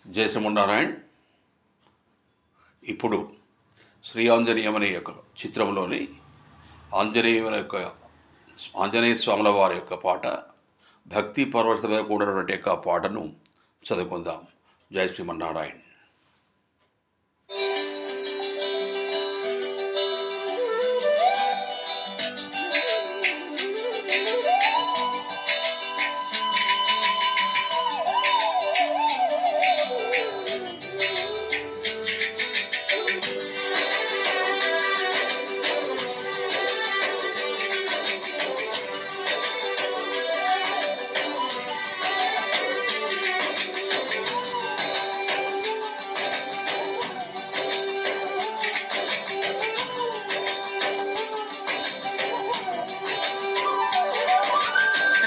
జయ శ్రీమన్నారాయణ. ఇప్పుడు శ్రీ ఆంజనేయం అనే యొక్క చిత్రంలోని ఆంజనేయ స్వాముల వారి యొక్క పాట, భక్తి పరవశమైన కూడినటువంటి యొక్క పాటను చదువుకుందాం. జయ శ్రీమన్నారాయణ.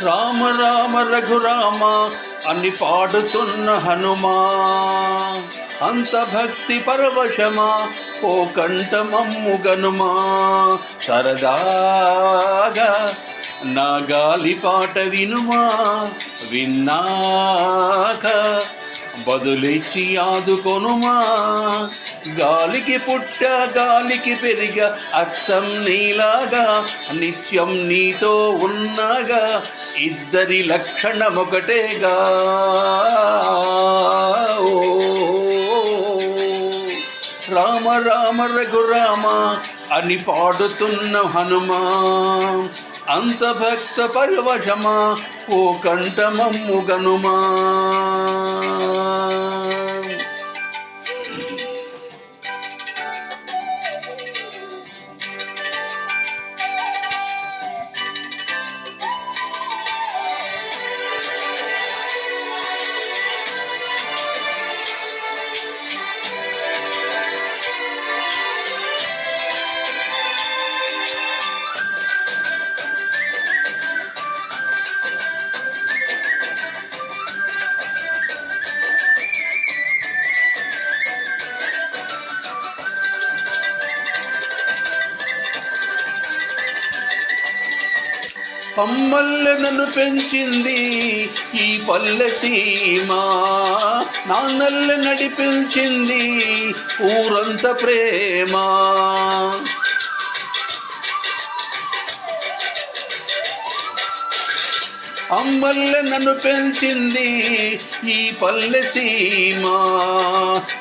రామ రామ రఘురామ అని పాడుతున్న హనుమా, అంత భక్తి పరవశమా ఓ కంఠమమ్ము గనుమా. సరదాగా నా గాలి పాట వినుమా, విన్నాక బదులిచ్చి ఆదుకొనుమా. గాలికి పుట్ట గాలికి పెరిగ అచ్చం నీలాగా, నిత్యం నీతో ఉన్నగా ఇద్దరి లక్షణమొకటేగా. రామ రామ రఘురామ అని పాడుతున్న హనుమా, అంత భక్త పరవశమా ఓ కంఠమమ్ము గనుమా. అమ్మల్లె నన్ను పెంచింది ఈ పల్లె సీమ, నాన్నల్లె నడిపించింది ఊరంత ప్రేమ. అమ్మల్లె నన్ను పెంచింది ఈ పల్లె సీమ,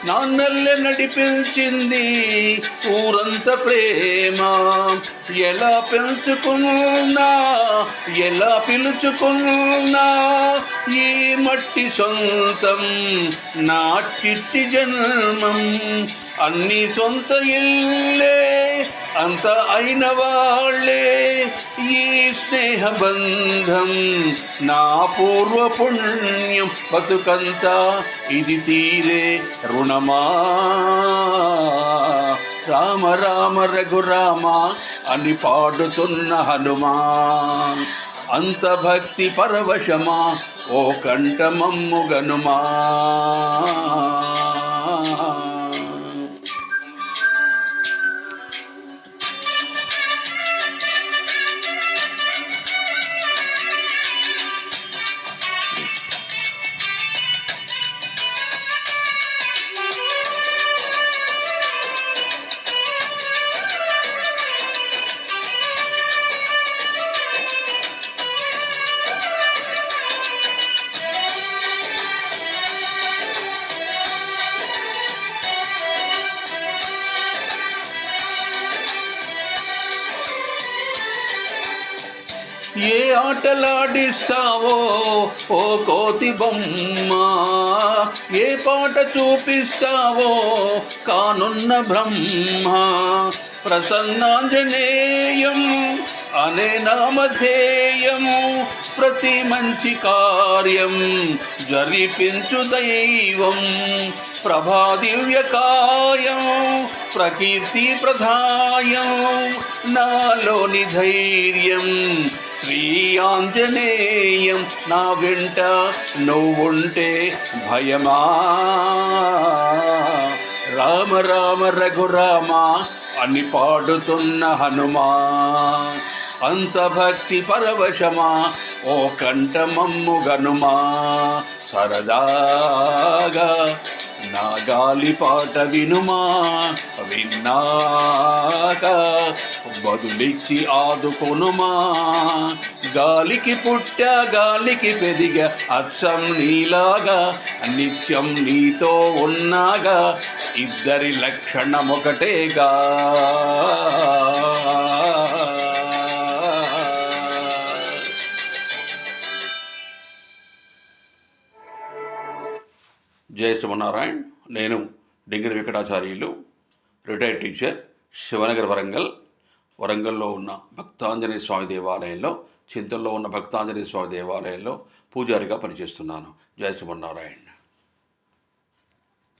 నాన్నల్లె నడిపించింది ఊరంత ప్రేమ. ఎలా పెంచుకున్నా ఎలా పిలుచుకున్నా ఈ మట్టి సొంతం నా చిట్టి జన్మం. అన్ని సొంత ఇల్లే అంత అయిన వాళ్ళే, ఈ స్నేహ బంధం నా పూర్వ పుణ్యం. బతుకంతా ఇది తీరే రుణమా. రామ రామ రఘురామ అని పాడుతున్న హనుమా, అంత భక్తి పరవశమా ఓ కంఠమమ్ము గనుమా. ఏ ఆటలాడిస్తావో ఓ కోతి బొమ్మ, ఏ పాట చూపిస్తావో కానున్న బ్రహ్మ. ప్రసన్నాంజనేయం అనే నామధేయం, ప్రతి మంచి కార్యం జరిపించు దైవం. ప్రభాదివ్యకాయం ప్రకీర్తి ప్రధాయం, నాలోని ధైర్యం శ్రీ ఆంజనేయం. నా వెంట నువ్వుంటే భయమా. రామ రామ రఘురామ అని పాడుతున్న హనుమా, అంత భక్తి పరవశమా ఓ కంఠమమ్ము గనుమా సరదాగా నా గాలి పాట వినుమా విన్నాక బదులిచ్చి ఆదుకొనుమా గాలికి పుట్టా గాలికి పెరిగా అచ్చం నీలాగా నిత్యం నీతో ఉన్నాగా ఇద్దరి లక్షణం ఒకటేగా జయ శ్రీమన్నారాయణ. నేను డింగిరి వెంకటాచార్యులు, రిటైర్డ్ టీచర్, శివనగర్ వరంగల్లో ఉన్న భక్తాంజనేయ స్వామి దేవాలయంలో, చింతల్లో ఉన్న భక్తాంజనేయ స్వామి దేవాలయంలో పూజారిగా పనిచేస్తున్నాను. జయ శ్రీమన్నారాయణ.